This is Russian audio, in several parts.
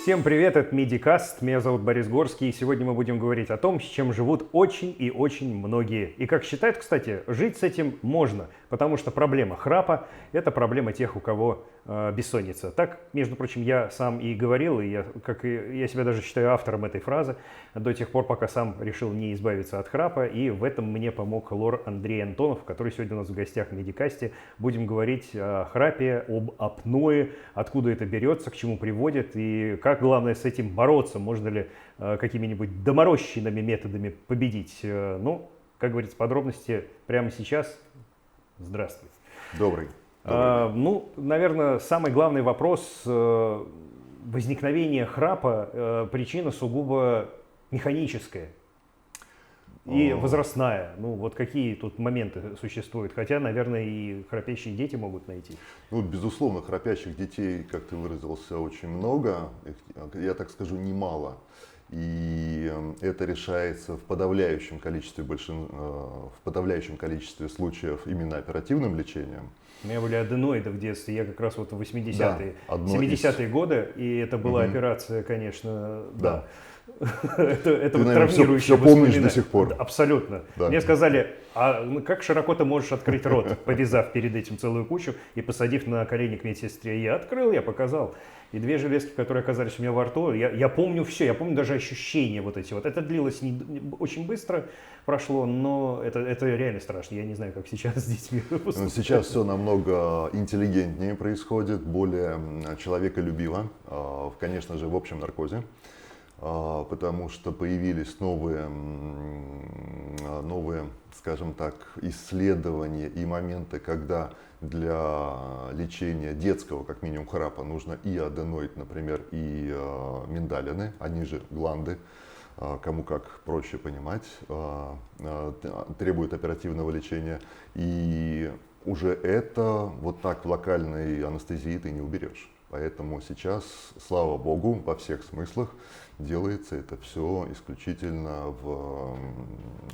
Всем привет, это Медикаст, меня зовут Борис Горский, и сегодня мы будем говорить о том, с чем живут очень и очень многие. И как считают, кстати, жить с этим можно, потому что проблема храпа – это проблема тех, у кого бессонница. Так, между прочим, я сам и говорил, и я себя даже считаю автором этой фразы, до тех пор, пока сам решил не избавиться от храпа, и в этом мне помог лор Андрей Антонов, который сегодня у нас в гостях в Медикасте. Будем говорить о храпе, об апное, откуда это берется, к чему приводит, и как, главное, с этим бороться, можно ли какими-нибудь доморощенными методами победить. Ну, как говорится, подробности прямо сейчас. Здравствуй. Добрый. Ну, наверное, самый главный вопрос возникновения храпа, причина сугубо механическая и возрастная. Ну, вот какие тут моменты существуют, хотя, наверное, и храпящие дети могут найти. Ну, безусловно, храпящих детей, как ты выразился, очень много, я так скажу, немало. И это решается в подавляющем количестве случаев именно оперативным лечением. У меня были аденоиды в детстве, я как раз вот в 80-е, 70-е годы, и это была операция, конечно, да. Это ты, вот наверное, травмирующее все помнишь до сих пор. Абсолютно. Да. Мне сказали, а как широко ты можешь открыть рот, повязав перед этим целую кучу и посадив на колени к медсестре. Я открыл, я показал. И две железки, которые оказались у меня во рту, я помню все, я помню даже ощущения вот эти вот. Это длилось очень быстро, прошло, но это реально страшно. Я не знаю, как сейчас с детьми. Сейчас все намного интеллигентнее происходит, более человеколюбиво, конечно же, в общем наркозе. Потому что появились новые, скажем так, исследования и моменты, когда для лечения детского, как минимум, храпа нужно и аденоид, например, и миндалины, они же гланды, кому как проще понимать, требуют оперативного лечения. И уже это вот так в локальной анестезии ты не уберешь. Поэтому сейчас, слава богу, во всех смыслах делается это все исключительно в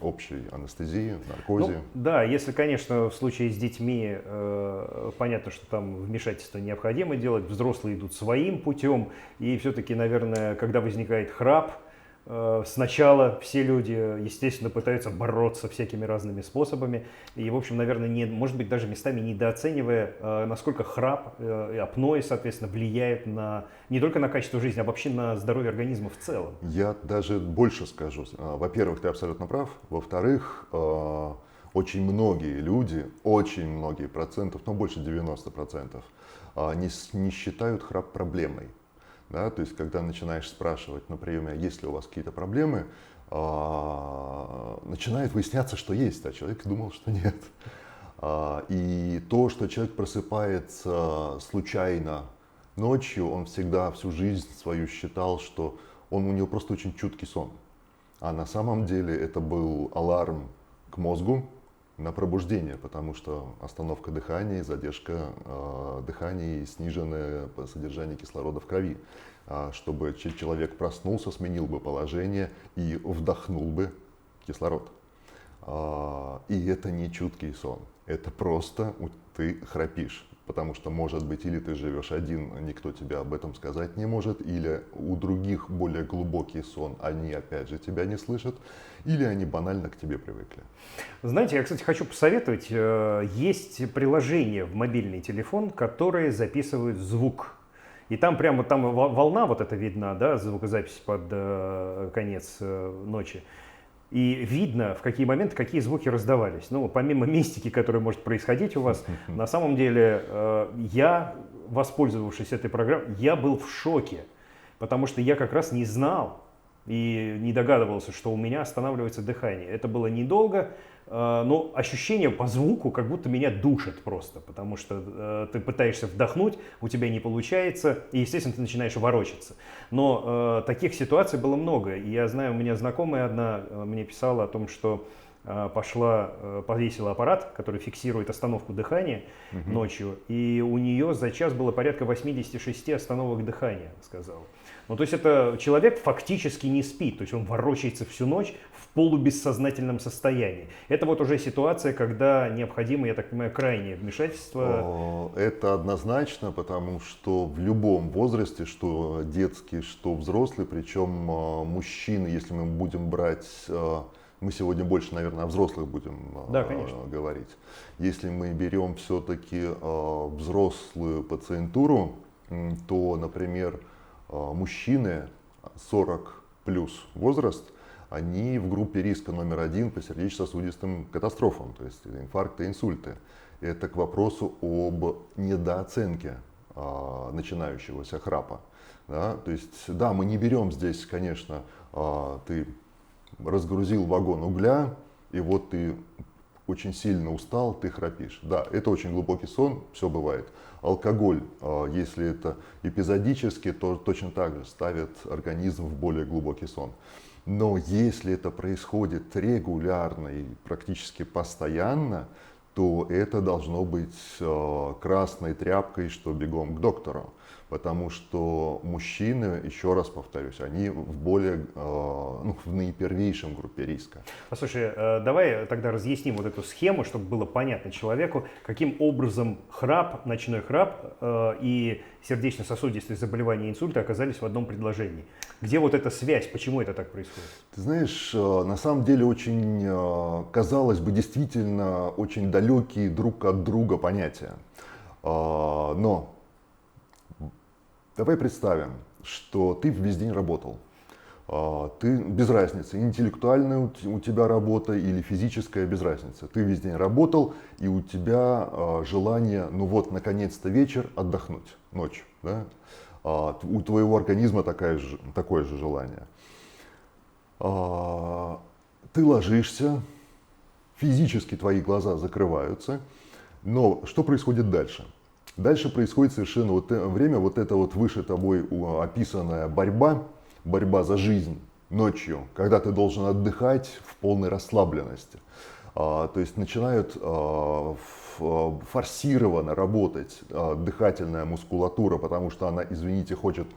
общей анестезии, наркозе. Ну, да, если, конечно, в случае с детьми понятно, что там вмешательство необходимо делать, взрослые идут своим путем, и все-таки, наверное, когда возникает храп, сначала все люди, естественно, пытаются бороться всякими разными способами. И, в общем, наверное, может быть, даже местами недооценивая, насколько храп и апноэ, соответственно, влияет не только на качество жизни, а вообще на здоровье организма в целом. Я даже больше скажу. Во-первых, ты абсолютно прав. Во-вторых, очень многие люди, очень многие процентов, ну больше 90%, не считают храп проблемой. Да, то есть, когда начинаешь спрашивать на приеме, есть ли у вас какие-то проблемы, начинает выясняться, что есть, а человек думал, что нет. И то, что человек просыпается случайно ночью, он всегда всю жизнь свою считал, что у него просто очень чуткий сон. А на самом деле это был аларм к мозгу на пробуждение, потому что остановка дыхания, задержка дыхания и сниженное содержание кислорода в крови. Чтобы человек проснулся, сменил бы положение и вдохнул бы кислород. И это не чуткий сон, это просто ты храпишь. Потому что, может быть, или ты живешь один, никто тебе об этом сказать не может, или у других более глубокий сон, они опять же тебя не слышат, или они банально к тебе привыкли. Знаете, я, кстати, хочу посоветовать, есть приложение в мобильный телефон, которые записывают звук. И там прямо волна вот эта видна, да, звукозапись под конец ночи. И видно, в какие моменты какие звуки раздавались. Ну, помимо мистики, которая может происходить у вас, на самом деле я, воспользовавшись этой программой, я был в шоке, потому что я как раз не знал и не догадывался, что у меня останавливается дыхание. Это было недолго, но ощущение по звуку, как будто меня душит просто, потому что ты пытаешься вдохнуть, у тебя не получается, и, естественно, ты начинаешь ворочаться. Но таких ситуаций было много, и я знаю, у меня знакомая одна мне писала о том, что повесила аппарат, который фиксирует остановку дыхания ночью, и у нее за час было порядка 86 остановок дыхания, сказала. Ну, то есть это человек фактически не спит, то есть он ворочается всю ночь в полубессознательном состоянии. Это вот уже ситуация, когда необходимо, я так понимаю, крайнее вмешательство. Это однозначно, потому что в любом возрасте, что детский, что взрослый, причем мужчины, если мы будем брать, мы сегодня больше, наверное, о взрослых будем говорить. Если мы берем все-таки взрослую пациентуру, то, например, мужчины 40 плюс возраст, они в группе риска номер 1 по сердечно-сосудистым катастрофам, то есть инфаркты, инсульты. Это к вопросу об недооценке начинающегося храпа. Да? То есть, да, мы не берем здесь, конечно, ты разгрузил вагон угля, и вот ты очень сильно устал, ты храпишь. Да, это очень глубокий сон, все бывает. Алкоголь, если это эпизодически, то точно так же ставит организм в более глубокий сон. Но если это происходит регулярно и практически постоянно, то это должно быть красной тряпкой, что бегом к доктору. Потому что мужчины, еще раз повторюсь, они в наипервейшем группе риска. Послушай, давай тогда разъясним вот эту схему, чтобы было понятно человеку, каким образом храп, ночной храп и сердечно-сосудистые заболевания, инсульты оказались в одном предложении. Где вот эта связь, почему это так происходит? Ты знаешь, на самом деле очень, казалось бы, действительно очень далекие друг от друга понятия. Но давай представим, что ты весь день работал. Ты без разницы, интеллектуальная у тебя работа или физическая, без разницы. Ты весь день работал, и у тебя желание, ну вот, наконец-то вечер, отдохнуть ночью. Да? У твоего организма такое же желание. Ты ложишься, физически твои глаза закрываются, но что происходит дальше? Дальше происходит совершенно время, вот это вот выше тобой описанная борьба за жизнь ночью, когда ты должен отдыхать в полной расслабленности. То есть начинают форсированно работать дыхательная мускулатура, потому что она, извините, хочет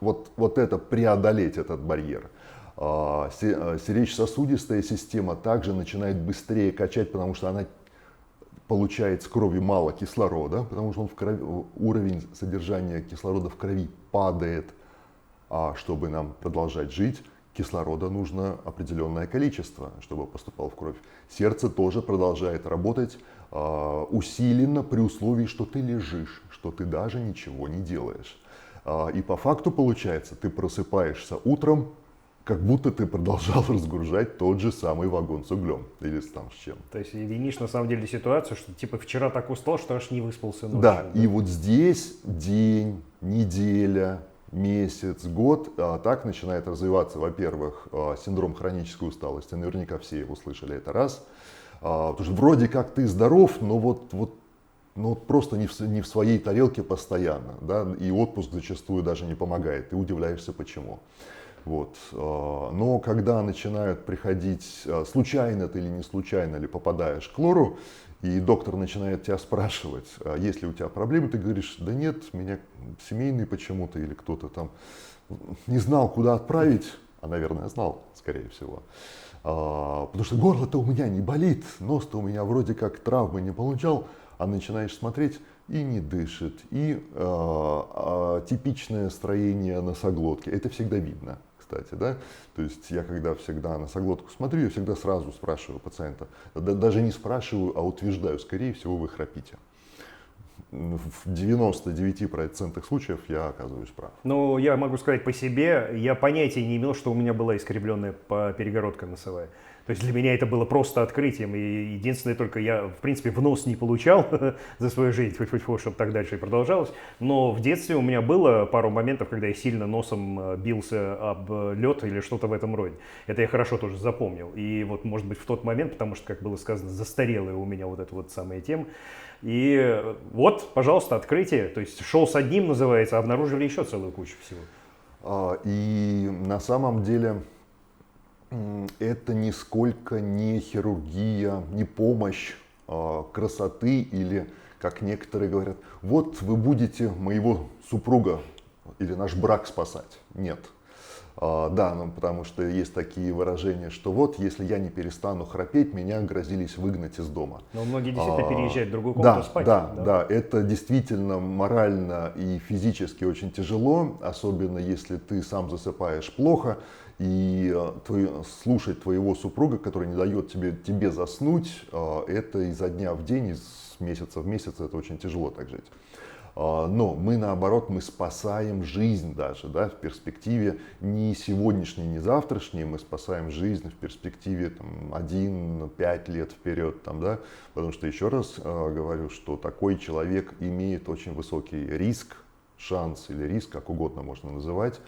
вот это преодолеть, этот барьер. Сердечно-сосудистая система также начинает быстрее качать, потому что она получает с крови мало кислорода, потому что уровень содержания кислорода в крови падает. А чтобы нам продолжать жить, кислорода нужно определенное количество, чтобы поступало в кровь. Сердце тоже продолжает работать усиленно при условии, что ты лежишь, что ты даже ничего не делаешь. И по факту получается, ты просыпаешься утром, как будто ты продолжал разгружать тот же самый вагон с углем или там с чем. То есть винишь на самом деле ситуацию, что типа вчера так устал, что аж не выспался ночью. Да, и вот здесь день, неделя, месяц, год так начинает развиваться, во-первых, синдром хронической усталости. Наверняка все его слышали, это раз. Потому что вроде как ты здоров, но вот просто не в своей тарелке постоянно. Да? И отпуск зачастую даже не помогает. Ты удивляешься, почему. Вот. Но когда начинают приходить, случайно ты или не случайно ли попадаешь к лору, и доктор начинает тебя спрашивать, есть ли у тебя проблемы, ты говоришь, да нет, меня семейный почему-то, или кто-то там не знал, куда отправить, а, наверное, знал, скорее всего. Потому что горло-то у меня не болит, нос-то у меня вроде как травмы не получал, а начинаешь смотреть, и не дышит, и типичное строение носоглотки, это всегда видно. Кстати, да? То есть я когда всегда носоглотку смотрю, я всегда сразу спрашиваю пациента, даже не спрашиваю, а утверждаю, скорее всего вы храпите. В 99% случаев я оказываюсь прав. Ну, я могу сказать по себе, я понятия не имел, что у меня была искривленная перегородка носовая. То есть для меня это было просто открытием. И единственное, только я, в принципе, в нос не получал за свою жизнь, чтобы так дальше и продолжалось. Но в детстве у меня было пару моментов, когда я сильно носом бился об лед или что-то в этом роде. Это я хорошо тоже запомнил. И вот, может быть, в тот момент, потому что, как было сказано, застарелая у меня вот эта вот самая тема. И вот, пожалуйста, открытие. То есть шел с одним, называется, а обнаружили еще целую кучу всего. И на самом деле Это нисколько не хирургия, не помощь красоты или, как некоторые говорят, вот вы будете моего супруга или наш брак спасать. Нет. Да, ну, потому что есть такие выражения, что вот, если я не перестану храпеть, меня грозились выгнать из дома. Но многие действительно переезжают в другую комнату спать. Да, это действительно морально и физически очень тяжело, особенно если ты сам засыпаешь плохо, и слушать твоего супруга, который не дает тебе заснуть, это изо дня в день, из месяца в месяц, это очень тяжело так жить. Но мы наоборот, мы спасаем жизнь даже, да, в перспективе не сегодняшней, не завтрашней, мы спасаем жизнь в перспективе 1-5 лет вперед, там, да, потому что еще раз говорю, что такой человек имеет очень высокий риск, шанс или риск, как угодно можно называть,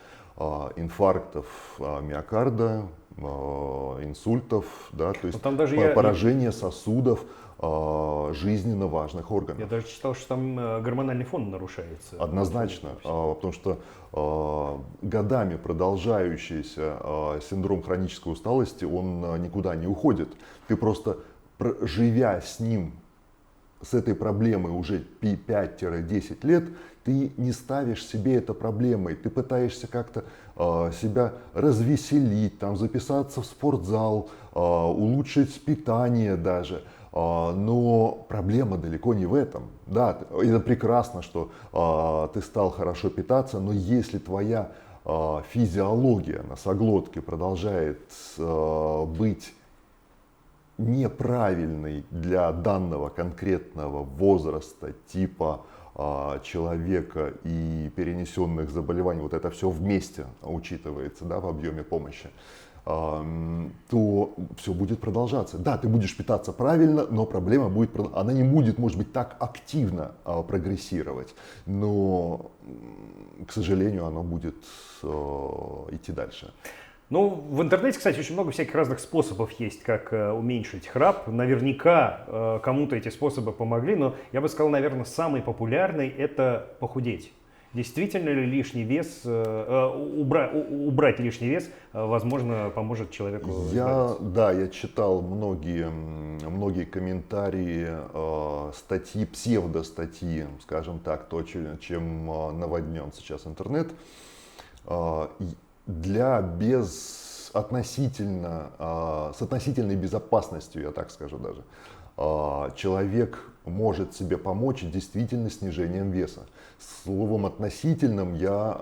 инфарктов миокарда, инсультов, да, то есть поражение сосудов, жизненно важных органов. Я даже читал, что там гормональный фон нарушается. Однозначно, потому что годами продолжающийся синдром хронической усталости, он никуда не уходит. Ты просто, живя с ним, с этой проблемой уже 5-10 лет, ты не ставишь себе это проблемой, ты пытаешься как-то себя развеселить, там, записаться в спортзал, улучшить питание даже. Но проблема далеко не в этом. Да, это прекрасно, что ты стал хорошо питаться, но если твоя физиология носоглотки продолжает быть неправильной для данного конкретного возраста, типа человека и перенесенных заболеваний, вот это все вместе учитывается, да, в объеме помощи, то все будет продолжаться. Да, ты будешь питаться правильно, но проблема будет, она не будет, может быть, так активно прогрессировать, но, к сожалению, она будет идти дальше. Ну, в интернете, кстати, очень много всяких разных способов есть, как уменьшить храп. Наверняка кому-то эти способы помогли, но я бы сказал, наверное, самый популярный – это похудеть. Действительно ли лишний вес, убрать лишний вес, возможно, поможет человеку? Я читал многие комментарии, статьи, псевдостатьи, скажем так, то, чем наводнен сейчас интернет. С относительной безопасностью, я так скажу даже, человек может себе помочь действительно снижением веса. Словом относительным я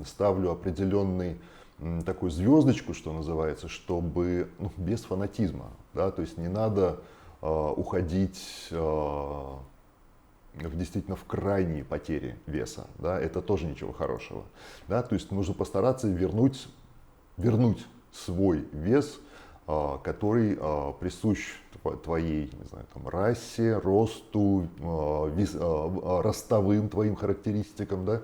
ставлю определенный такую звездочку, что называется, чтобы без фанатизма, да, то есть не надо уходить действительно в крайние потери веса, да, это тоже ничего хорошего, да, то есть нужно постараться вернуть свой вес, который присущ твоей, не знаю, там, расе, росту, ростовым твоим характеристикам, да,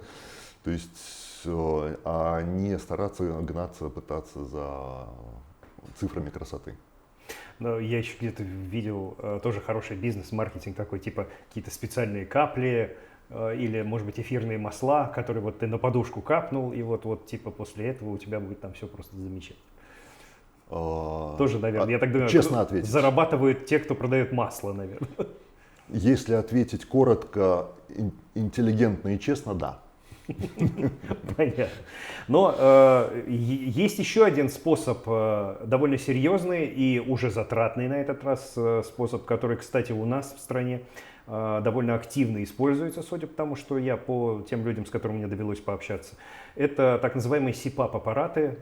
то есть, а не стараться гнаться, пытаться за цифрами красоты. Но я еще где-то видел тоже хороший бизнес-маркетинг такой, типа какие-то специальные капли или, может быть, эфирные масла, которые вот ты на подушку капнул, и вот типа после этого у тебя будет там все просто замечательно. Тоже, наверное, я так думаю, честно ответить, зарабатывают те, кто продает масло, наверное. Если ответить коротко, интеллигентно и честно, да. Понятно. Но есть еще один способ, довольно серьезный и уже затратный на этот раз способ, который, кстати, у нас в стране довольно активно используется, судя по тому, что я по тем людям, с которыми мне довелось пообщаться. Это так называемые CPAP-аппараты,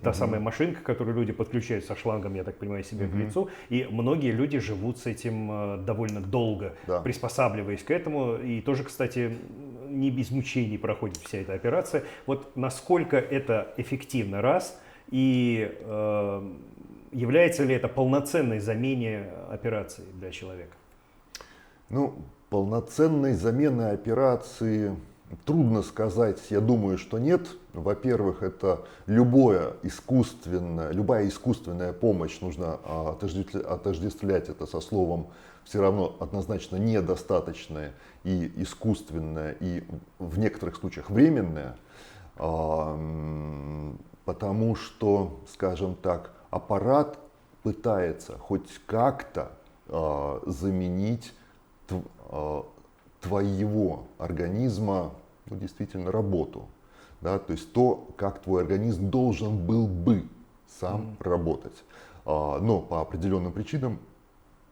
та самая машинка, которую люди подключают со шлангом, я так понимаю, себе к лицу. И многие люди живут с этим довольно долго, приспосабливаясь к этому. И тоже, кстати, не без мучений проходит вся эта операция. Вот насколько это эффективно, раз, и является ли это полноценной заменой операции для человека? Ну, полноценной замены операции трудно сказать, я думаю, что нет. Во-первых, это любая искусственная помощь, нужно отождествлять это со словом все равно однозначно недостаточное и искусственное, и в некоторых случаях временное. Потому потому что, скажем так, аппарат пытается хоть как-то заменить твоего организма, ну, действительно, работу. Да? То есть то, как твой организм должен был бы сам работать. Но по определенным причинам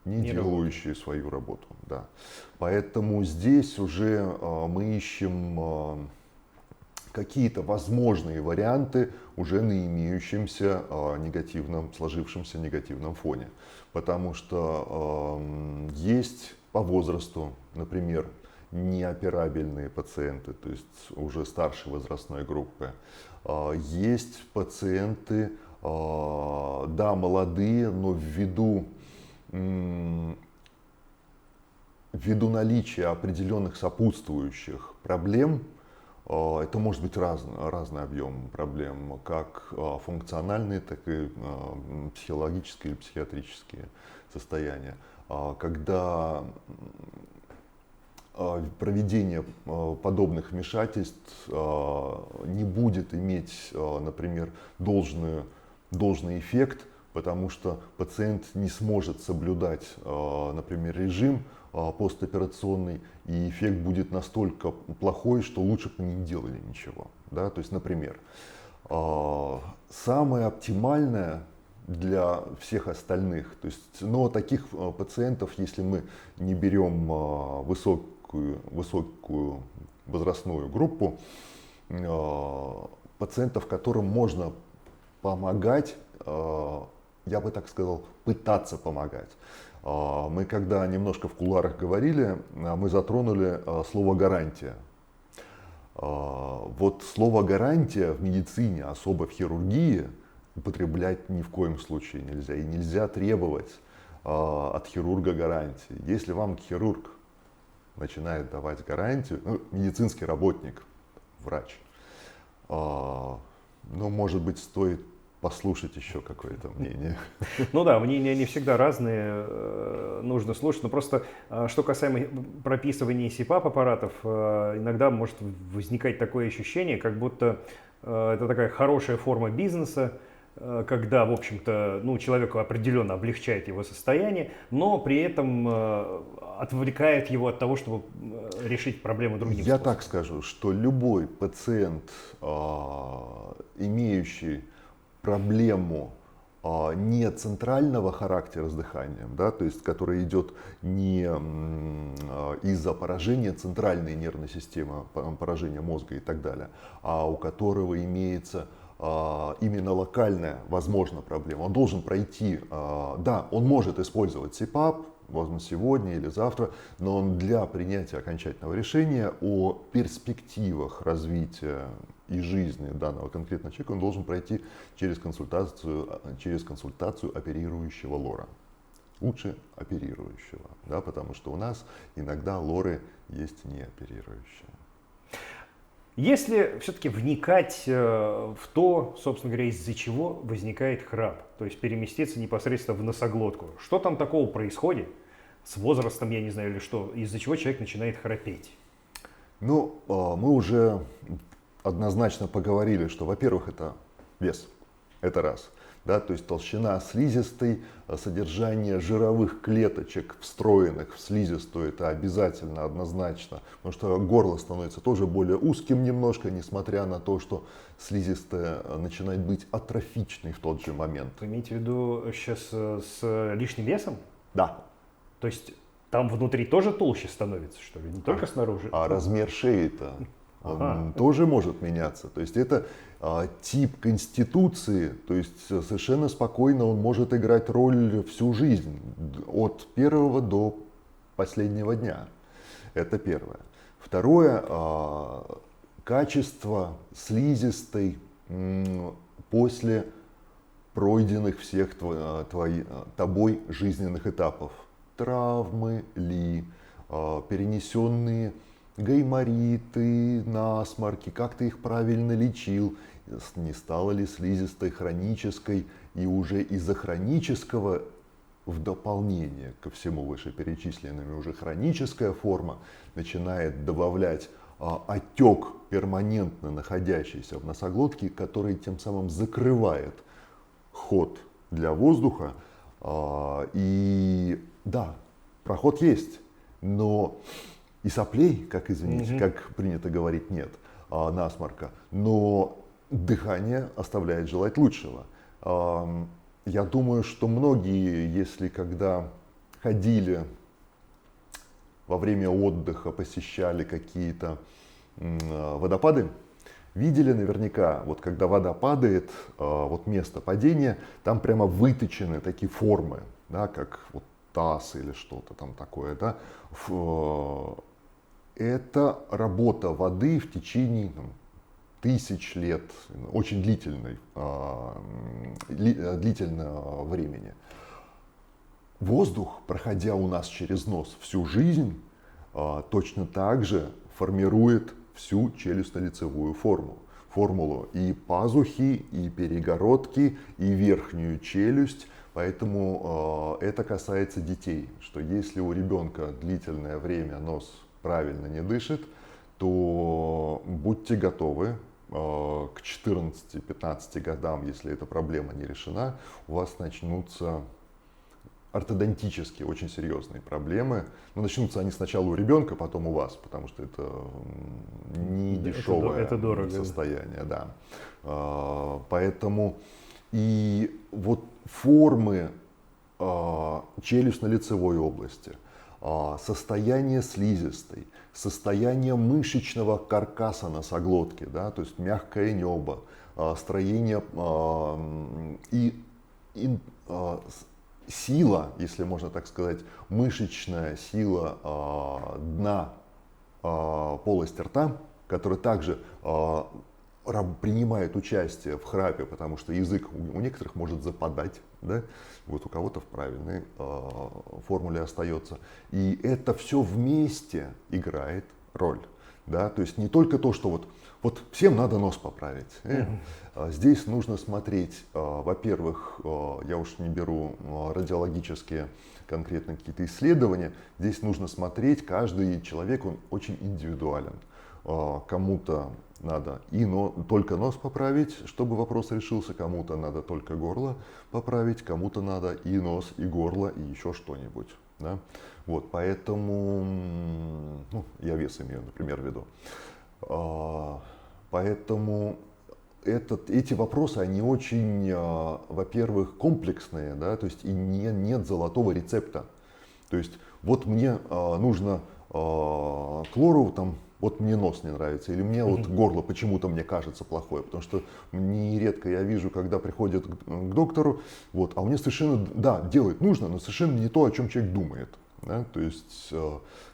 не делающие свою работу. Да. Поэтому здесь уже мы ищем какие-то возможные варианты уже на имеющемся сложившемся негативном фоне. Потому что есть по возрасту, например, неоперабельные пациенты, то есть уже старшей возрастной группы. Есть пациенты, да, молодые, но ввиду наличия определенных сопутствующих проблем, это может быть разный объем проблем, как функциональные, так и психологические или психиатрические состояния. Когда проведение подобных вмешательств не будет иметь, например, должный эффект, потому что пациент не сможет соблюдать, например, режим постоперационный, и эффект будет настолько плохой, что лучше бы не делали ничего. Да? То есть, например, самое оптимальное для всех остальных, то есть, но таких пациентов, если мы не берем высокую возрастную группу, пациентов, которым можно помогать, я бы так сказал, пытаться помогать. Мы когда немножко в кулуарах говорили, мы затронули слово «гарантия». Вот слово «гарантия» в медицине, особо в хирургии, употреблять ни в коем случае нельзя. И нельзя требовать от хирурга гарантии. Если вам хирург начинает давать гарантию, медицинский работник, врач, ну, может быть, стоит послушать еще какое-то мнение. Ну да, мнения не всегда разные, нужно слушать. Но просто, что касаемо прописывания СИПАП аппаратов, иногда может возникать такое ощущение, как будто это такая хорошая форма бизнеса, когда, в общем-то, ну, человеку определенно облегчает его состояние, но при этом отвлекает его от того, чтобы решить проблему другим способом. Я так скажу, что любой пациент, имеющий проблему не центрального характера с дыханием, да, то есть который идет не из-за поражения центральной нервной системы, поражения мозга и так далее, а у которого имеется именно локальная, возможно, проблема. Он должен пройти, да, он может использовать СИПАП, возможно, сегодня или завтра, но он для принятия окончательного решения о перспективах развития и жизни данного конкретного человека, он должен пройти через консультацию оперирующего лора. Лучше оперирующего, да, потому что у нас иногда лоры есть не оперирующие. Если все-таки вникать в то, собственно говоря, из-за чего возникает храп, то есть переместиться непосредственно в носоглотку, что там такого происходит с возрастом, я не знаю, или что, из-за чего человек начинает храпеть? Ну, мы уже однозначно поговорили, что, во-первых, это вес, это раз. Да, то есть толщина слизистой, содержание жировых клеточек, встроенных в слизистую, это обязательно, однозначно, потому что горло становится тоже более узким немножко, несмотря на то, что слизистая начинает быть атрофичной в тот же момент. Вы имеете в виду сейчас с лишним весом? Да. То есть там внутри тоже толще становится, что ли, не только снаружи? А размер шеи-то он тоже может меняться. То есть это тип конституции, то есть совершенно спокойно он может играть роль всю жизнь, от первого до последнего дня. Это первое. Второе, качество слизистой после пройденных всех тобой жизненных этапов. Травмы ли, перенесенные гаймориты, насморки, как ты их правильно лечил, не стала ли слизистой хронической, и уже из-за хронического в дополнение ко всему вышеперечисленному уже хроническая форма начинает добавлять отек, перманентно находящийся в носоглотке, который тем самым закрывает ход для воздуха. И да, проход есть, но и соплей, как извините, как принято говорить, нет, насморка, но дыхание оставляет желать лучшего. Я думаю, что многие, если когда ходили во время отдыха, посещали какие-то водопады, видели наверняка, вот когда вода падает, вот место падения, там прямо выточены такие формы, да, как вот таз или что-то там такое, да. Это работа воды в течение тысяч лет, очень длительного времени. Воздух, проходя у нас через нос всю жизнь, точно так же формирует всю челюстно-лицевую формулу. И пазухи, и перегородки, и верхнюю челюсть. Поэтому это касается детей, что если у ребенка длительное время нос правильно не дышит, то будьте готовы к 14-15 годам, если эта проблема не решена, у вас начнутся ортодонтические очень серьезные проблемы. Но начнутся они сначала у ребенка, потом у вас, потому что это не дешевое это дорого, состояние. Да. Поэтому и вот формы челюстно-лицевой области, состояние слизистой, состояние мышечного каркаса носоглотки, да, то есть мягкое небо, строение и сила, если можно так сказать, мышечная сила дна полости рта, которая также принимает участие в храпе, потому что язык у некоторых может западать, да? Вот у кого-то в правильной формуле остается. И это все вместе играет роль. Да? То есть не только то, что вот всем надо нос поправить. Здесь нужно смотреть, во-первых, я уж не беру радиологические конкретно какие-то исследования, здесь нужно смотреть, каждый человек, он очень индивидуален. Кому-то надо только нос поправить, чтобы вопрос решился, кому-то надо только горло поправить, кому-то надо и нос, и горло, и еще что-нибудь. Да? Вот, поэтому, я вес имею, например, в виду. Поэтому эти вопросы, они очень, во-первых, комплексные, да, то есть и нет золотого рецепта. То есть вот мне нужно хлору, там, вот мне нос не нравится, или мне вот горло почему-то мне кажется плохое, потому что нередко я вижу, когда приходят к доктору, вот, а у меня совершенно, да, делать нужно, но совершенно не то, о чем человек думает. Да? То есть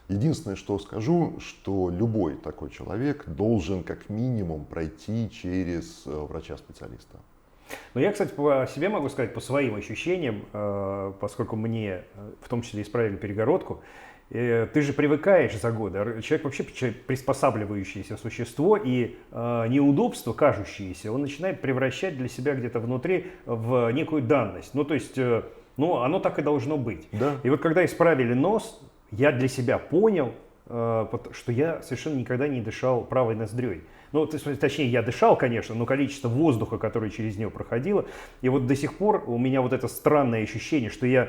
единственное, что скажу, что любой такой человек должен как минимум пройти через врача-специалиста. Ну, я, кстати, по себе могу сказать, по своим ощущениям, поскольку мне в том числе исправили перегородку, ты же привыкаешь за годы. Человек вообще приспосабливающееся существо, и неудобства, кажущиеся, он начинает превращать для себя где-то внутри в некую данность. Ну, то есть, оно так и должно быть. Да. И вот когда исправили нос, я для себя понял, что я совершенно никогда не дышал правой ноздрёй. Ну, точнее, я дышал, конечно, но количество воздуха, которое через него проходило, и вот до сих пор у меня вот это странное ощущение, что я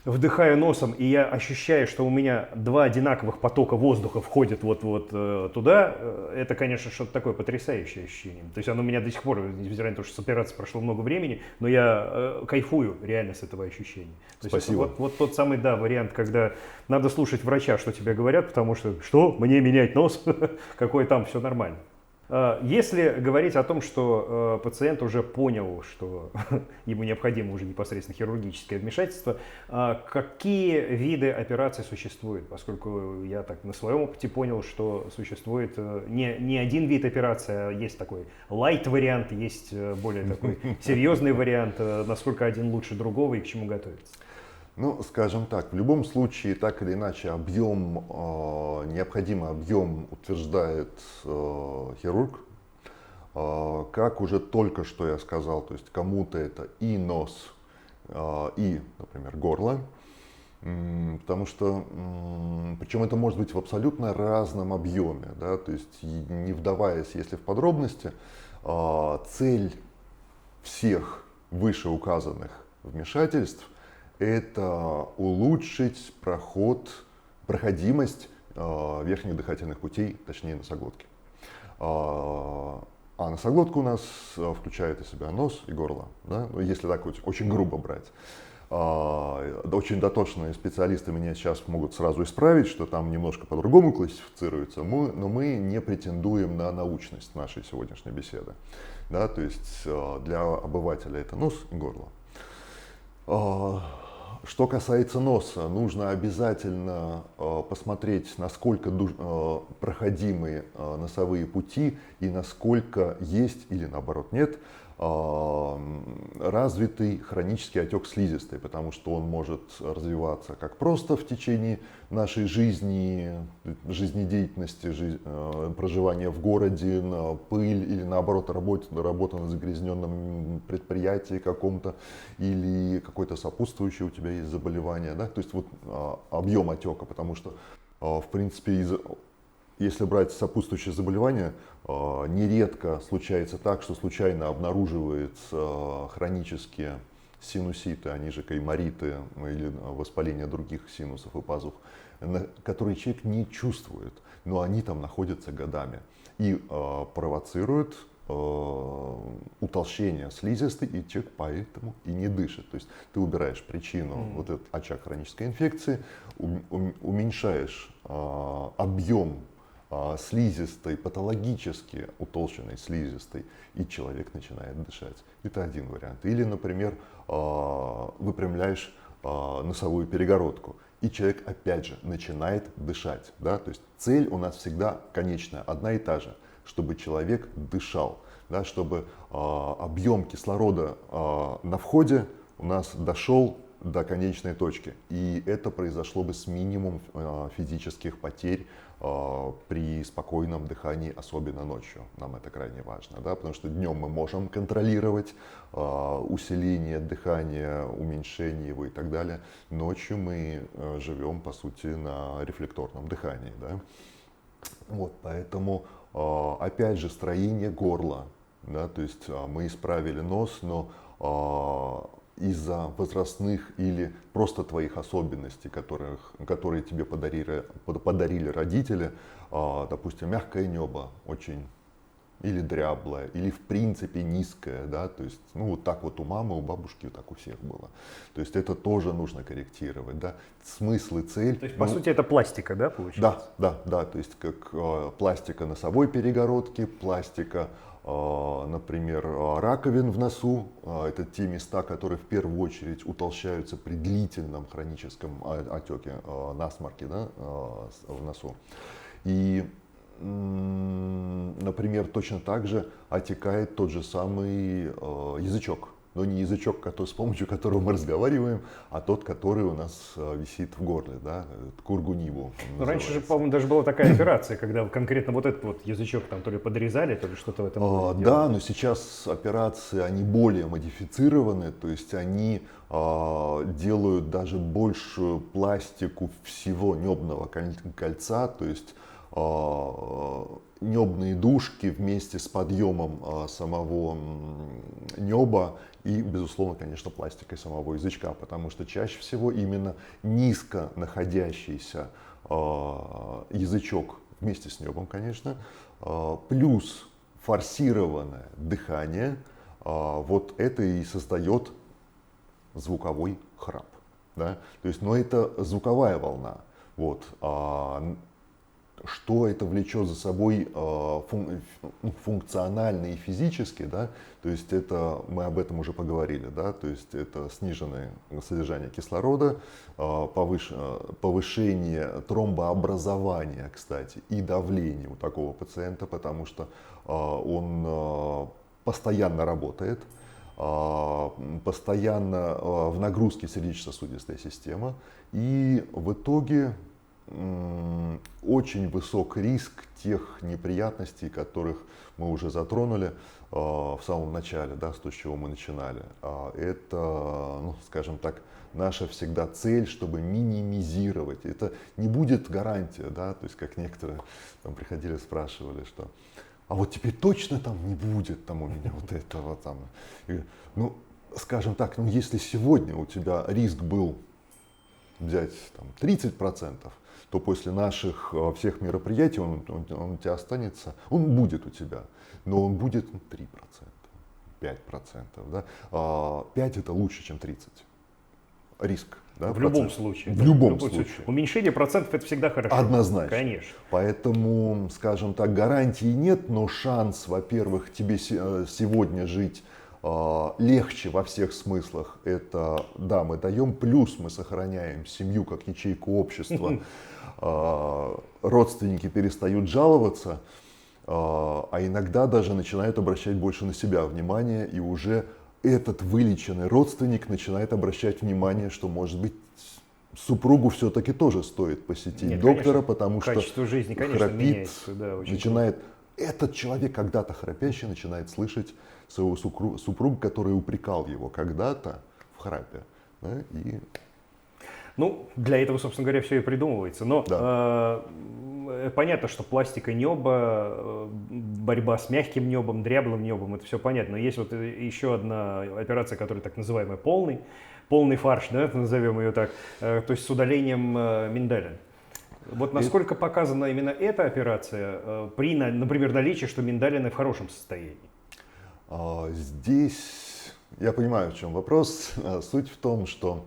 вдыхаю носом, и я ощущаю, что у меня два одинаковых потока воздуха входят вот туда, это, конечно, что-то такое потрясающее ощущение. То есть оно у меня до сих пор, невзирая на то, что с операцией прошло много времени, но я кайфую реально с этого ощущения. То Спасибо. Есть вот тот самый, да, вариант, когда надо слушать врача, что тебе говорят, потому что мне менять нос? Какой там, все нормально. Если говорить о том, что пациент уже понял, что ему необходимо уже непосредственно хирургическое вмешательство, какие виды операций существуют? Поскольку я так на своем опыте понял, что существует не один вид операции, а есть такой лайт-вариант, есть более такой серьезный вариант, насколько один лучше другого и к чему готовиться. Ну, скажем так, в любом случае, так или иначе, необходимый объем утверждает хирург. Как уже только что я сказал, то есть кому-то это и нос, и, например, горло. Потому что, причем это может быть в абсолютно разном объеме, да, то есть не вдаваясь, если в подробности, цель всех вышеуказанных вмешательств — это улучшить проходимость верхних дыхательных путей, точнее носоглотки. А носоглотка у нас включает в себя нос и горло, да? Если так очень грубо брать. Очень дотошные специалисты меня сейчас могут сразу исправить, что там немножко по-другому классифицируется, но мы не претендуем на научность нашей сегодняшней беседы. Да? То есть для обывателя это нос и горло. Что касается носа, нужно обязательно посмотреть, насколько проходимы носовые пути и насколько есть или наоборот нет развитый хронический отек слизистой, потому что он может развиваться как просто в течение нашей жизни, жизнедеятельности, проживания в городе, на пыль или наоборот работа на загрязненном предприятии каком-то или какое-то сопутствующее у тебя есть заболевание, да? То есть вот объем отека, потому что в принципе если брать сопутствующие заболевания, нередко случается так, что случайно обнаруживаются хронические синуситы, они же каймориты или воспаление других синусов и пазух, которые человек не чувствует, но они там находятся годами и провоцируют утолщение слизистой, и человек поэтому и не дышит. То есть ты убираешь причину, вот этот очаг хронической инфекции, уменьшаешь объем слизистой, патологически утолщенной слизистой, и человек начинает дышать. Это один вариант. Или, например, выпрямляешь носовую перегородку, и человек опять же начинает дышать. Да? То есть цель у нас всегда конечная, одна и та же, чтобы человек дышал, да? Чтобы объем кислорода на входе у нас дошел до конечной точки. И это произошло бы с минимумом физических потерь при спокойном дыхании, особенно ночью. Нам это крайне важно, да? Потому что днем мы можем контролировать усиление дыхания, уменьшение его и так далее. Ночью мы живем, по сути, на рефлекторном дыхании. Да? Вот, поэтому, опять же, строение горла. Да? То есть мы исправили нос, но из-за возрастных или просто твоих особенностей, которые тебе подарили родители, допустим, мягкое небо очень или дряблое, или в принципе низкое, да, то есть, ну, вот так вот у мамы, у бабушки, вот так у всех было. То есть это тоже нужно корректировать, да, смысл и цель. То есть, по сути, это пластика, да, получается? Да, то есть как пластика носовой перегородки, пластика, например, раковин в носу, это те места, которые в первую очередь утолщаются при длительном хроническом отеке, насморке, да, в носу. И, например, точно так же отекает тот же самый язычок. Но не язычок, с помощью которого мы разговариваем, а тот, который у нас висит в горле, да, кургунибу. Ну, раньше же, по-моему, даже была такая операция, когда конкретно вот этот вот язычок там то ли подрезали, то ли что-то в этом роде да, делали. но сейчас операции, они более модифицированы, то есть они делают даже большую пластику всего небного кольца, то есть небные дужки вместе с подъемом самого неба и, безусловно, конечно, пластикой самого язычка, потому что чаще всего именно низко находящийся язычок вместе с небом, конечно, плюс форсированное дыхание, вот это и создает звуковой храп. Да? То есть, но это звуковая волна. Вот. Что это влечет за собой функционально и физически, да, то есть это, мы об этом уже поговорили, да, то есть это сниженное содержание кислорода, повышение тромбообразования, кстати, и давления у такого пациента, потому что он постоянно работает, постоянно в нагрузке сердечно-сосудистая система, и в итоге очень высок риск тех неприятностей, которых мы уже затронули в самом начале, да, с того, с чего мы начинали. Это, ну, скажем так, наша всегда цель, чтобы минимизировать. Это не будет гарантия, да, то есть как некоторые там приходили, спрашивали, что а вот теперь точно там не будет там у меня вот этого там. И, ну, скажем так, ну если сегодня у тебя риск был взять там 30%, то после наших всех мероприятий он у тебя останется, он будет у тебя, но он будет 3%, 5%. Да? 5 это лучше, чем 30. Риск. Да, в любом случае. В любом случае. Уменьшение процентов это всегда хорошо. Однозначно. Конечно. Поэтому, скажем так, гарантии нет, но шанс, во-первых, тебе сегодня жить легче во всех смыслах, это, да, мы даем, плюс мы сохраняем семью как ячейку общества, родственники перестают жаловаться, а иногда даже начинают обращать больше на себя внимание, и уже этот вылеченный родственник начинает обращать внимание, что, может быть, супругу все-таки тоже стоит посетить доктора, конечно, потому что качество жизни, конечно, храпит, да, начинает, этот человек, когда-то храпящий, начинает слышать своего супруга, который упрекал его когда-то в храпе. Да, и... Ну, для этого, собственно говоря, все и придумывается. Но да. Понятно, что пластика неба, борьба с мягким небом, дряблым небом, это все понятно. Но есть вот еще одна операция, которая так называемая полный фарш, да, назовем ее так, то есть с удалением миндалин. Вот насколько показана именно эта операция при, например, наличии, что миндалины в хорошем состоянии? Здесь я понимаю, в чем вопрос. Суть в том, что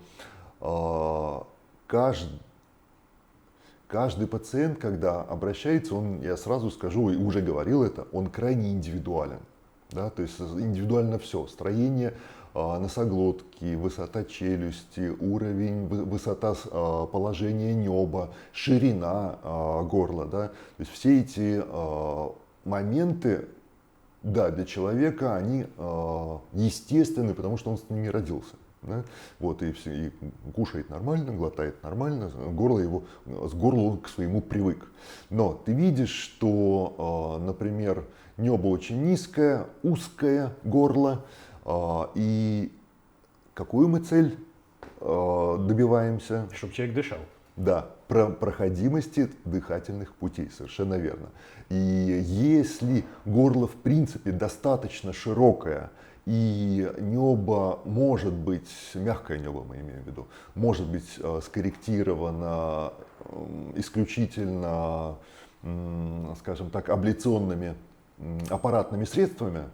каждый пациент, когда обращается, я сразу скажу, и уже говорил это, он крайне индивидуален. Да? То есть индивидуально все. Строение носоглотки, высота челюсти, уровень, высота положения неба, ширина горла. Да? То есть все эти моменты, да, для человека они естественны, потому что он с ними родился. Да? Вот, и кушает нормально, глотает нормально, с горла он к своему привык. Но ты видишь, что, например, небо очень низкое, узкое горло, и какую мы цель добиваемся? Чтобы человек дышал. Да, проходимости дыхательных путей, совершенно верно. И если горло в принципе достаточно широкое, и небо может быть, мягкое небо мы имеем в виду, может быть скорректировано исключительно, скажем так, абляционными аппаратными средствами,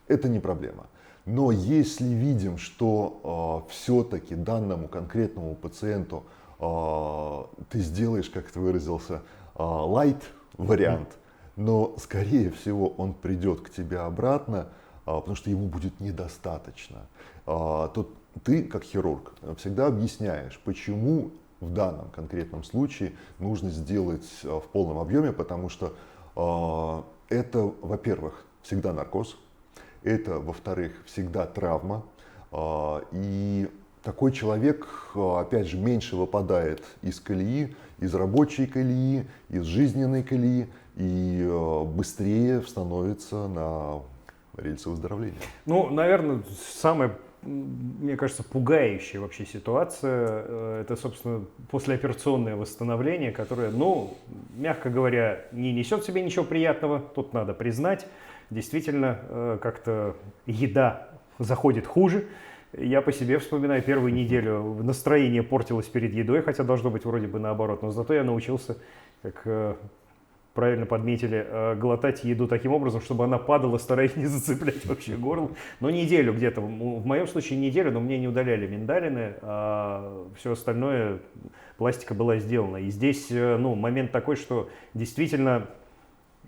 это не проблема. Но если видим, что все-таки данному конкретному пациенту ты сделаешь, как ты выразился, light вариант, но скорее всего он придет к тебе обратно, потому что ему будет недостаточно, то ты, как хирург, всегда объясняешь, почему в данном конкретном случае нужно сделать в полном объеме, потому что это, во-первых, всегда наркоз, это, во-вторых, всегда травма, и такой человек, опять же, меньше выпадает из колеи, из рабочей колеи, из жизненной колеи и быстрее становится на рельсы выздоровления. Ну, наверное, самая, мне кажется, пугающая вообще ситуация, это, собственно, послеоперационное восстановление, которое, ну, мягко говоря, не несет в себе ничего приятного, тут надо признать. Действительно, как-то еда заходит хуже. Я по себе вспоминаю первую неделю, настроение портилось перед едой, хотя должно быть вроде бы наоборот, но зато я научился, как правильно подметили, глотать еду таким образом, чтобы она падала, стараясь не зацеплять вообще горло. Но неделю где-то, в моем случае неделю, но мне не удаляли миндалины, а все остальное, пластика была сделана. И здесь, ну, момент такой, что действительно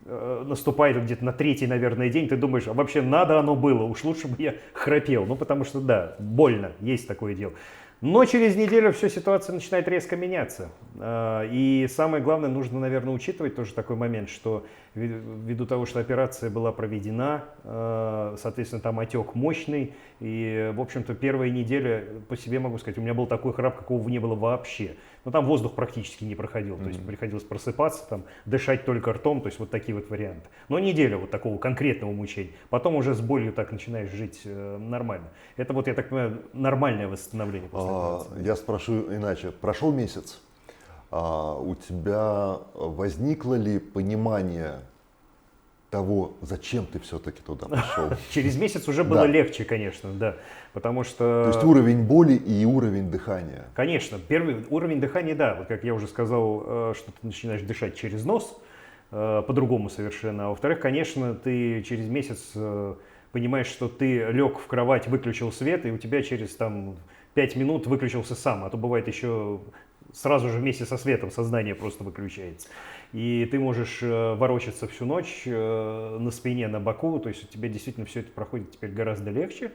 наступает где-то на 3-й, наверное, день, ты думаешь, а вообще надо оно было, уж лучше бы я храпел, ну потому что да, больно, есть такое дело. Но через неделю все, ситуация начинает резко меняться. И самое главное, нужно, наверное, учитывать тоже такой момент, что ввиду того, что операция была проведена, соответственно, там отек мощный, и, в общем-то, первая неделя, по себе могу сказать, у меня был такой храп, какого не было вообще. но там воздух практически не проходил, то есть приходилось просыпаться, там, дышать только ртом, то есть вот такие вот варианты. Но неделя вот такого конкретного мучения. Потом уже с болью так начинаешь жить нормально. Это вот, я так понимаю, нормальное восстановление после операции. Я спрошу иначе. Прошел месяц, у тебя возникло ли понимание того, зачем ты все-таки туда пошел? Через месяц уже было легче, конечно, да, потому что... То есть уровень боли и уровень дыхания. Конечно, первый уровень дыхания, да, вот как я уже сказал, что ты начинаешь дышать через нос, по-другому совершенно. А во-вторых, конечно, ты через месяц понимаешь, что ты лег в кровать, выключил свет, и у тебя через там 5 минут выключился сам, а то бывает еще сразу же вместе со светом сознание просто выключается. И ты можешь ворочаться всю ночь на спине, на боку, то есть у тебя действительно все это проходит теперь гораздо легче.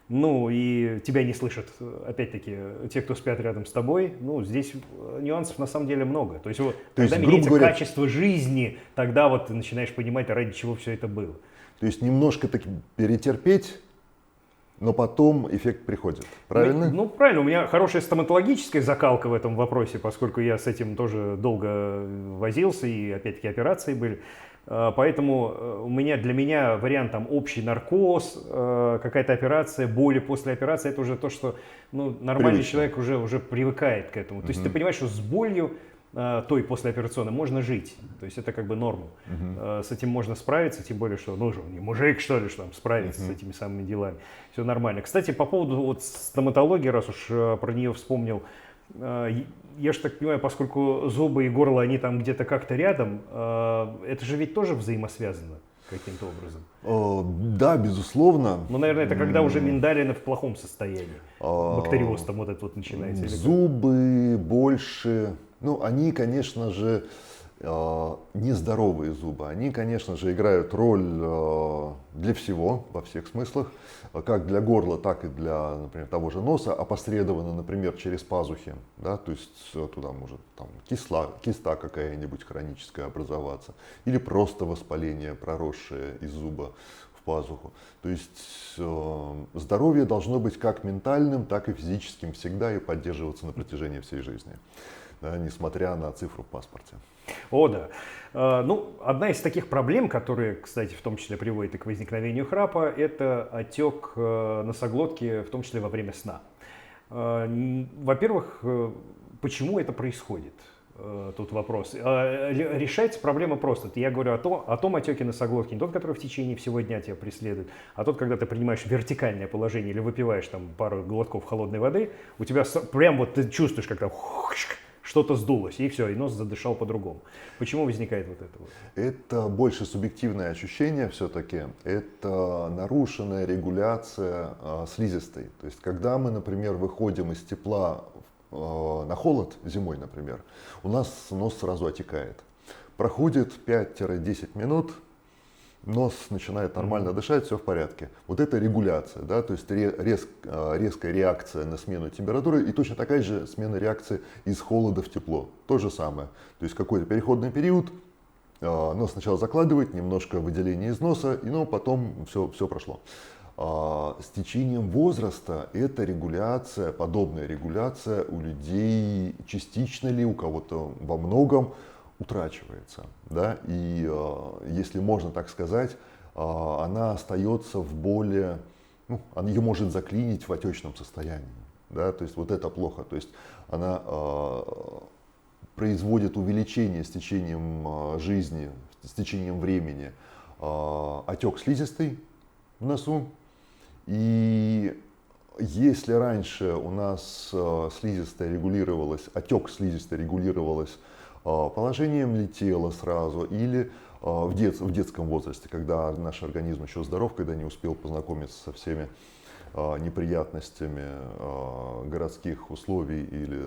Ну и тебя не слышат, опять-таки, те, кто спят рядом с тобой. Ну, здесь нюансов на самом деле много. То есть, вот, когда меняется качество жизни, тогда вот ты начинаешь понимать, ради чего все это было. То есть немножко так перетерпеть, но потом эффект приходит, правильно? Ну, правильно. У меня хорошая стоматологическая закалка в этом вопросе, поскольку я с этим тоже долго возился, и опять-таки операции были. Поэтому для меня вариант там общий наркоз, какая-то операция, боли после операции, это уже то, что нормальный человек уже привыкает к этому. То есть ты понимаешь, что с болью той послеоперационной можно жить. То есть это как бы норма. С этим можно справиться, тем более, что же не мужик, что ли, что там справиться с этими самыми делами. Все нормально. Кстати, по поводу вот стоматологии, раз уж про нее вспомнил, я же так понимаю, поскольку зубы и горло, они там где-то как-то рядом, это же ведь тоже взаимосвязано каким-то образом. Да, безусловно. Ну, наверное, это когда уже миндалины в плохом состоянии. Бактериоз там вот этот вот начинается. Зубы больше, они, конечно же, нездоровые зубы. Они, конечно же, играют роль для всего, во всех смыслах, как для горла, так и для, например, того же носа, опосредованно, например, через пазухи, да, то есть туда может там, киста какая-нибудь хроническая образоваться, или просто воспаление, проросшее из зуба в пазуху. То есть здоровье должно быть как ментальным, так и физическим всегда и поддерживаться на протяжении всей жизни, да, несмотря на цифру в паспорте. О, да. Одна из таких проблем, которые, кстати, в том числе приводит и к возникновению храпа, это отек носоглотки, в том числе во время сна. Во-первых, почему это происходит? Тут вопрос. Решается проблема просто. Я говорю о том отеке носоглотки, не тот, который в течение всего дня тебя преследует, а тот, когда ты принимаешь вертикальное положение или выпиваешь там пару глотков холодной воды, у тебя прям вот ты чувствуешь, как там что-то сдулось, и все, и нос задышал по-другому. Почему возникает вот это вот? Это больше субъективное ощущение все-таки. Это нарушенная регуляция слизистой. То есть, когда мы, например, выходим из тепла на холод, зимой, например, у нас нос сразу отекает. Проходит 5-10 минут, нос начинает нормально дышать, все в порядке. Вот это регуляция, да, то есть резкая реакция на смену температуры и точно такая же смена реакции из холода в тепло. То же самое. То есть какой-то переходный период, нос сначала закладывает, немножко выделение из носа, и потом все прошло. С течением возраста эта регуляция, подобная регуляция у людей частично ли, у кого-то во многом утрачивается, да, и если можно так сказать, она остается в более, ее может заклинить в отечном состоянии, да, то есть вот это плохо, то есть она производит увеличение с течением жизни, с течением времени, отек слизистой в носу, и если раньше у нас слизистая регулировалась, отек слизистой регулировалась положением ли тела сразу или в детском возрасте, когда наш организм еще здоров, когда не успел познакомиться со всеми неприятностями городских условий или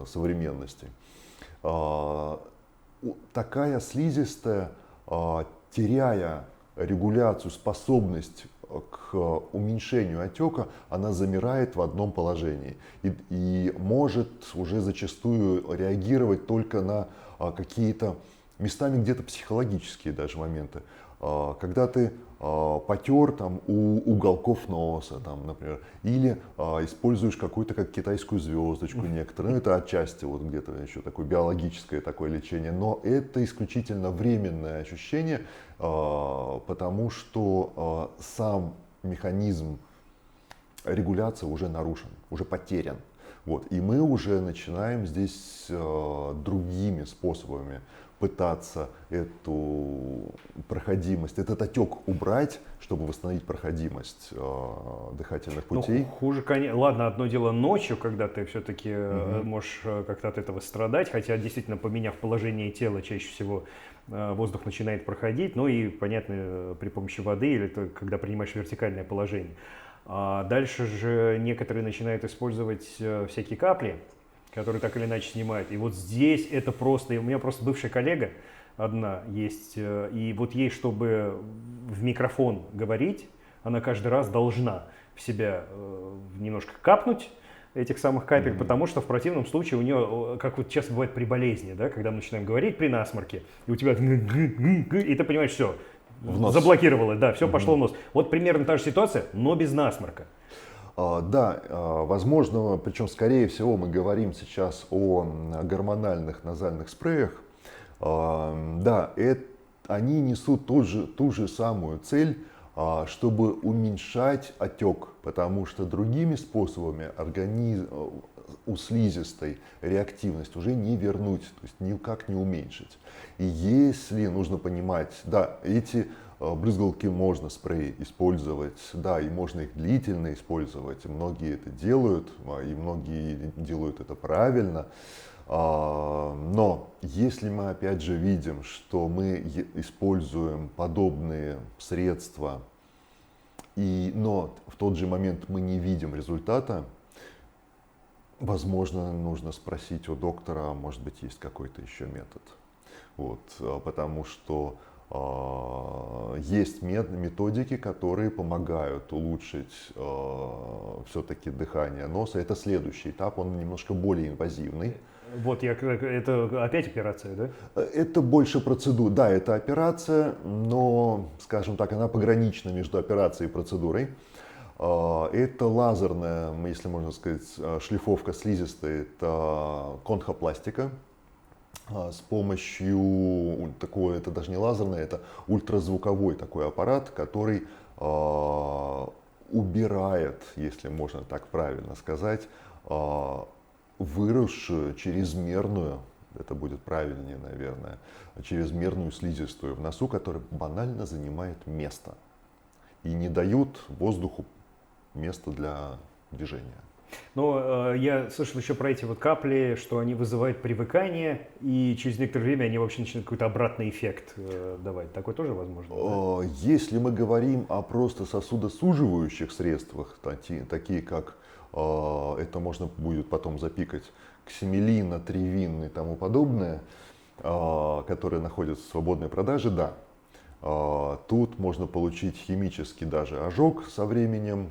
современности. Такая слизистая, теряя регуляцию, способность к уменьшению отека, она замирает в одном положении и может уже зачастую реагировать только на какие-то местами где-то психологические даже моменты. Когда ты потер там у уголков носа, там, например, или используешь какую-то как китайскую звездочку некоторые, ну это отчасти вот где-то еще такое биологическое такое лечение, но это исключительно временное ощущение, потому что сам механизм регуляции уже нарушен, уже потерян. Вот. И мы уже начинаем здесь другими способами пытаться эту проходимость, этот отек убрать, чтобы восстановить проходимость дыхательных путей. Ну, хуже, конечно. Ладно, одно дело ночью, когда ты все-таки можешь как-то от этого страдать, хотя действительно, поменяв положение тела, чаще всего воздух начинает проходить, ну и, понятно, при помощи воды или когда принимаешь вертикальное положение. А дальше же некоторые начинают использовать всякие капли, которые так или иначе снимают. И вот здесь это просто... У меня просто бывшая коллега одна есть, и вот ей, чтобы в микрофон говорить, она каждый раз должна в себя немножко капнуть этих самых капель, потому что в противном случае у нее, как вот часто бывает при болезни, да, когда мы начинаем говорить при насморке, и у тебя... И ты понимаешь, все, заблокировало, да, все пошло в нос. Вот примерно та же ситуация, но без насморка. Да, возможно, причем скорее всего мы говорим сейчас о гормональных назальных спреях. Да, они несут ту же самую цель, чтобы уменьшать отек, потому что другими способами у слизистой реактивность уже не вернуть, то есть никак не уменьшить. И если нужно понимать, да, эти брызгалки можно, спреи использовать, да, и можно их длительно использовать, и многие это делают, и многие делают это правильно. Но если мы опять же видим, что мы используем подобные средства, но в тот же момент мы не видим результата, возможно, нужно спросить у доктора, может быть, есть какой-то еще метод. Вот, потому что есть методики, которые помогают улучшить все-таки дыхание носа. Это следующий этап, он немножко более инвазивный. Вот, это опять операция, да? Это больше процедура. Да, это операция, но, скажем так, она погранична между операцией и процедурой. Это лазерная, если можно сказать, шлифовка слизистой, это конхопластика. С помощью такого, это даже не лазерный, это ультразвуковой такой аппарат, который убирает, если можно так правильно сказать, выросшую чрезмерную, это будет правильнее, наверное, чрезмерную слизистую в носу, которая банально занимает место и не дают воздуху места для движения. Но я слышал еще про эти вот капли, что они вызывают привыкание, и через некоторое время они вообще начинают какой-то обратный эффект давать. Такое тоже возможно? Да? Если мы говорим о просто сосудосуживающих средствах, такие как это можно будет потом запикать, ксимелин, атривин и тому подобное, которые находятся в свободной продаже, да. Тут можно получить химический даже ожог со временем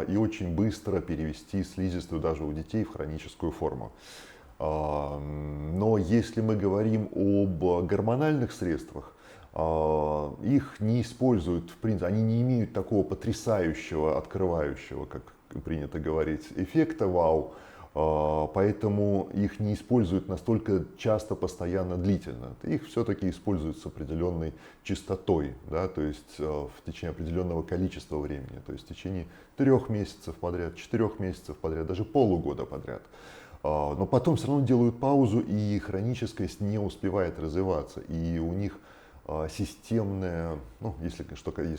и очень быстро перевести слизистую даже у детей в хроническую форму. Но если мы говорим об гормональных средствах, их не используют, в принципе, они не имеют такого потрясающего, открывающего, как принято говорить, эффекта вау, поэтому их не используют настолько часто, постоянно, длительно. Их все-таки используют с определенной частотой, да, то есть в течение определенного количества времени, то есть в течение 3 месяцев подряд, 4 месяцев подряд, даже полугода подряд. Но потом все равно делают паузу, и хроническость не успевает развиваться, и у них системная, ну, если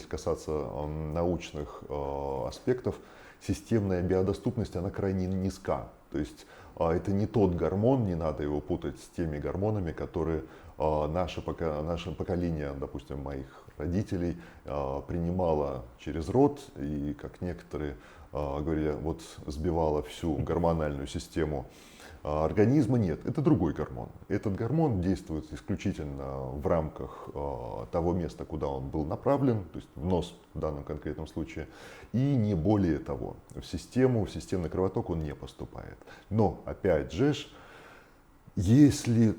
касаться научных аспектов, системная биодоступность, она крайне низка. То есть это не тот гормон, не надо его путать с теми гормонами, которые наше поколение, допустим, моих родителей, принимало через рот, и, как некоторые говорили, вот сбивало всю гормональную систему организма. Нет, это другой гормон. Этот гормон действует исключительно в рамках того места, куда он был направлен, то есть в нос в данном конкретном случае, и не более того. В системный кровоток он не поступает. Но, опять же, если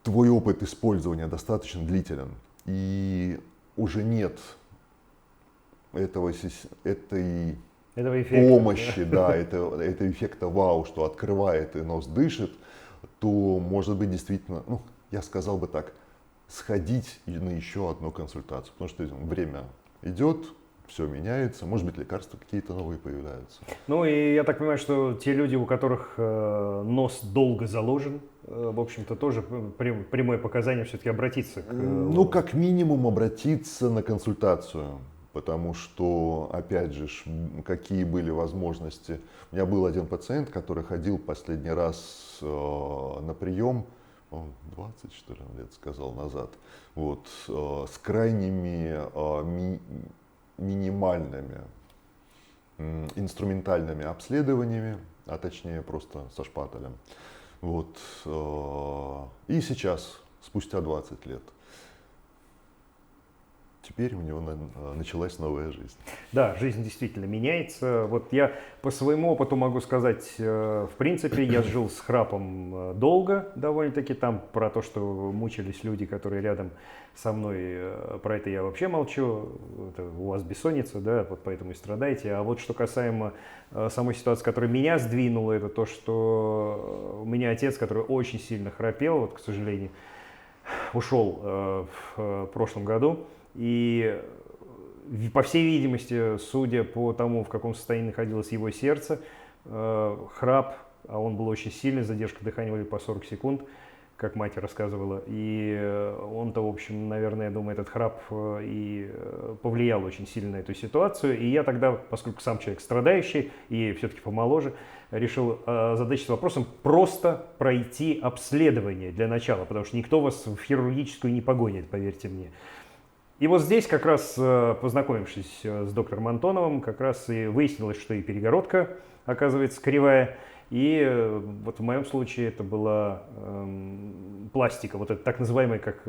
твой опыт использования достаточно длителен, и уже нет этой эффекта, помощи, да, этого эффекта вау, что открывает и нос дышит, то, может быть, действительно, ну, я сказал бы так, сходить на еще одну консультацию, потому что время идет, все меняется, может быть, лекарства какие-то новые появляются. Ну и я так понимаю, что те люди, у которых нос долго заложен, в общем-то, тоже прямое показание все-таки обратиться к... Ну, как минимум обратиться на консультацию, потому что, опять же, какие были возможности. У меня был один пациент, который ходил последний раз на прием, 20, что ли, лет сказал назад, вот, с крайними минимальными инструментальными обследованиями, а точнее просто со шпателем. Вот. И сейчас, спустя 20 лет, теперь у него началась новая жизнь. Да, жизнь действительно меняется. Вот я по своему опыту могу сказать, в принципе, я жил с храпом долго довольно-таки. Там про то, что мучились люди, которые рядом со мной, про это я вообще молчу. Это у вас бессонница, да, вот поэтому и страдаете. А вот что касаемо самой ситуации, которая меня сдвинула, это то, что у меня отец, который очень сильно храпел, вот, к сожалению, ушел в прошлом году. И, по всей видимости, судя по тому, в каком состоянии находилось его сердце, храп, а он был очень сильный, задержка дыхания были по 40 секунд, как мать рассказывала. И он-то, в общем, наверное, я думаю, этот храп и повлиял очень сильно на эту ситуацию. И я тогда, поскольку сам человек страдающий и все-таки помоложе, решил задаться вопросом просто пройти обследование для начала, потому что никто вас в хирургическую не погонит, поверьте мне. И вот здесь как раз, познакомившись с доктором Антоновым, как раз и выяснилось, что и перегородка оказывается кривая. И вот в моем случае это была пластика, вот это так называемый, как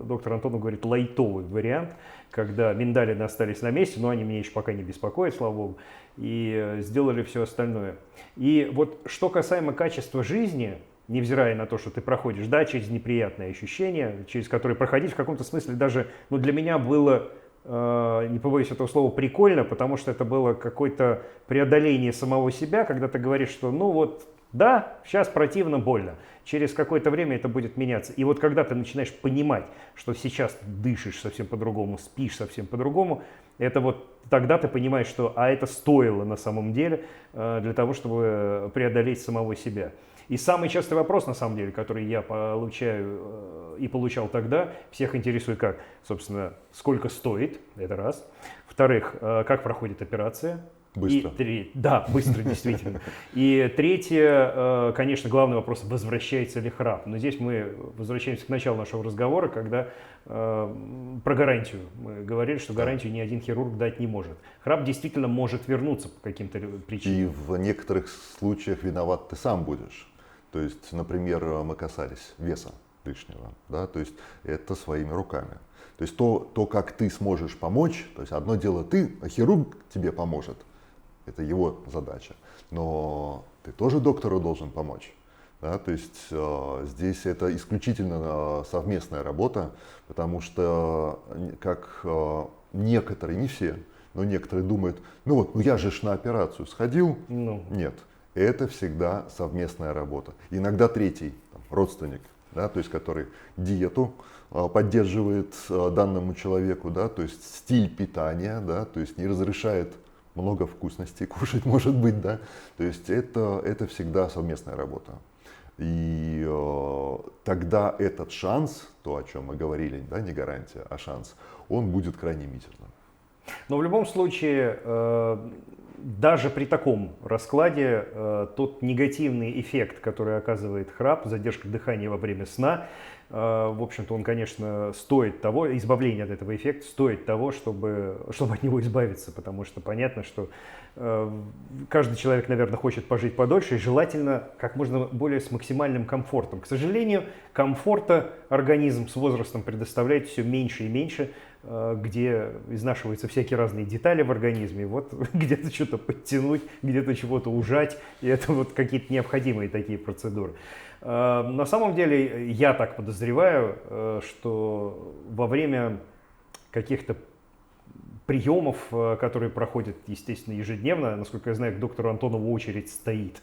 доктор Антонов говорит, лайтовый вариант, когда миндалины остались на месте, но они меня еще пока не беспокоят, слава богу, и сделали все остальное. И вот что касаемо качества жизни, невзирая на то, что ты проходишь, да, через неприятные ощущения, через которые проходить в каком-то смысле даже, ну, для меня было, не побоюсь этого слова, прикольно, потому что это было какое-то преодоление самого себя, когда ты говоришь, что, ну вот, да, сейчас противно, больно, через какое-то время это будет меняться. И вот когда ты начинаешь понимать, что сейчас ты дышишь совсем по-другому, спишь совсем по-другому, это вот тогда ты понимаешь, что это стоило на самом деле для того, чтобы преодолеть самого себя. И самый частый вопрос, на самом деле, который я получаю и получал тогда, всех интересует как, собственно, сколько стоит, это раз. Во-вторых, как проходит операция. Быстро. Да, быстро, действительно. И третье, конечно, главный вопрос, возвращается ли храп. Но здесь мы возвращаемся к началу нашего разговора, когда про гарантию. Мы говорили, что гарантию ни один хирург дать не может. Храп действительно может вернуться по каким-то причинам. И в некоторых случаях виноват ты сам будешь. То есть, например, мы касались веса лишнего, да, то есть это своими руками. То есть то, как ты сможешь помочь, то есть одно дело ты, а хирург тебе поможет, это его задача, но ты тоже доктору должен помочь. Да, то есть здесь это исключительно совместная работа, потому что как некоторые, не все, но некоторые думают, ну вот, ну я же на операцию сходил, нет. Это всегда совместная работа. Иногда третий, родственник, да, то есть который диету поддерживает данному человеку, да, то есть стиль питания, да, то есть не разрешает много вкусностей кушать, может быть, да, то есть это всегда совместная работа. И тогда этот шанс, то, о чем мы говорили, да, не гарантия, а шанс, он будет крайне мизерным. Но в любом случае, даже при таком раскладе, тот негативный эффект, который оказывает храп, задержка дыхания во время сна, в общем-то, он, конечно, стоит того, избавление от этого эффекта стоит того, чтобы от него избавиться, потому что понятно, что каждый человек, наверное, хочет пожить подольше и желательно как можно более с максимальным комфортом. К сожалению, комфорта организм с возрастом предоставляет все меньше и меньше, где изнашиваются всякие разные детали в организме, вот где-то что-то подтянуть, где-то чего-то ужать, и это вот какие-то необходимые такие процедуры. На самом деле, я так подозреваю, что во время каких-то приемов, которые проходят, естественно, ежедневно, насколько я знаю, к доктору Антонову очередь стоит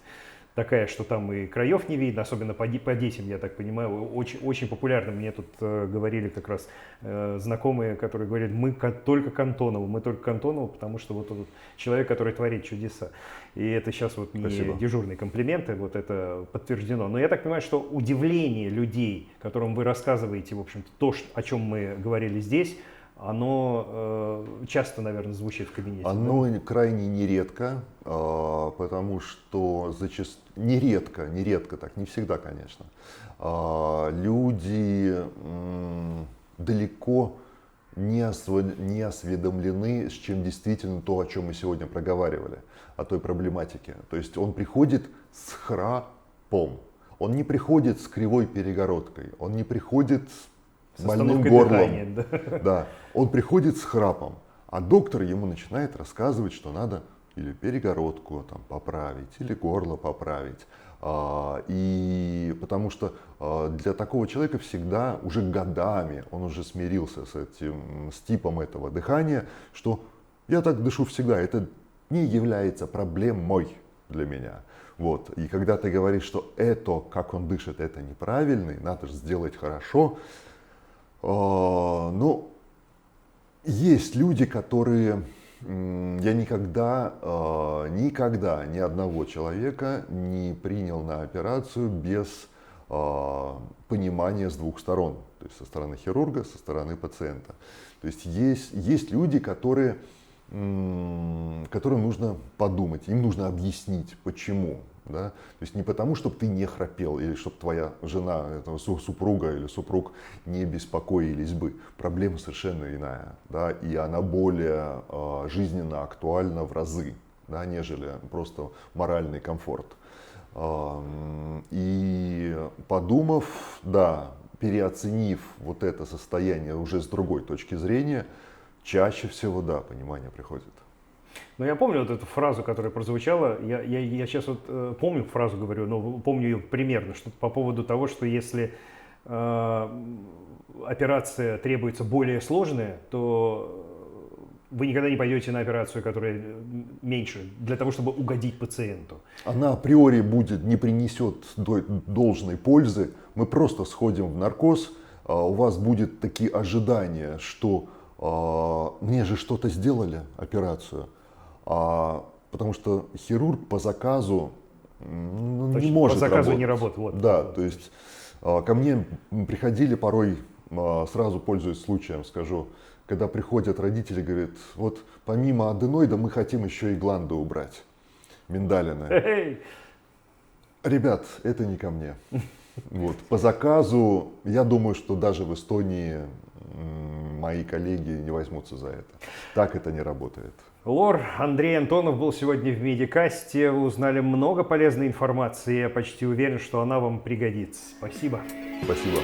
такая, что там и краев не видно, особенно по детям, я так понимаю, очень, очень популярно. Мне тут говорили как раз знакомые, которые говорят, мы только к Антонову, потому что вот этот человек, который творит чудеса. И это сейчас вот не Спасибо. дежурные комплименты, вот это подтверждено. Но я так понимаю, что удивление людей, которым вы рассказываете, в общем-то, то, о чем мы говорили здесь, оно часто, наверное, звучит в кабинете. Оно крайне нередко, потому что нередко так, не всегда, конечно, люди далеко не осведомлены, с чем действительно то, о чем мы сегодня проговаривали, о той проблематике. То есть он приходит с храпом, он не приходит с кривой перегородкой, он не приходит с больным горлом. Дыхания, да. Да, он приходит с храпом, а доктор ему начинает рассказывать, что надо или перегородку там поправить, или горло поправить. И потому что для такого человека всегда уже годами он уже смирился с типом этого дыхания, что я так дышу всегда, это не является проблемой для меня. Вот. И когда ты говоришь, что это, как он дышит, это неправильный, надо же сделать хорошо. Ну, есть люди, которые... Я никогда ни одного человека не принял на операцию без понимания с двух сторон. То есть со стороны хирурга, со стороны пациента. То есть есть люди, которым нужно подумать, им нужно объяснить, почему. Да? То есть не потому, чтобы ты не храпел, или чтобы твоя жена, супруга или супруг не беспокоились бы. Проблема совершенно иная, да? И она более жизненно актуальна в разы, да, нежели просто моральный комфорт. И подумав, да, переоценив вот это состояние уже с другой точки зрения, чаще всего, да, понимание приходит. Но я помню вот эту фразу, которая прозвучала, я сейчас вот помню фразу, говорю, но помню ее примерно, что по поводу того, что если операция требуется более сложная, то вы никогда не пойдете на операцию, которая меньше, для того, чтобы угодить пациенту. Она априори не принесет должной пользы, мы просто сходим в наркоз, у вас будет такие ожидания, что мне же что-то сделали, операцию. Потому что хирург по заказу не может по заказу работать. не работает. Вот. Да, то есть ко мне приходили порой, сразу пользуясь случаем, скажу, когда приходят родители, говорят, вот помимо аденоида мы хотим еще и гланды убрать, миндалины. Ребят, это не ко мне. Вот. По заказу, я думаю, что даже в Эстонии мои коллеги не возьмутся за это. Так это не работает. Лор Андрей Антонов был сегодня в Медикасте. Вы узнали много полезной информации. Я почти уверен, что она вам пригодится. Спасибо. Спасибо.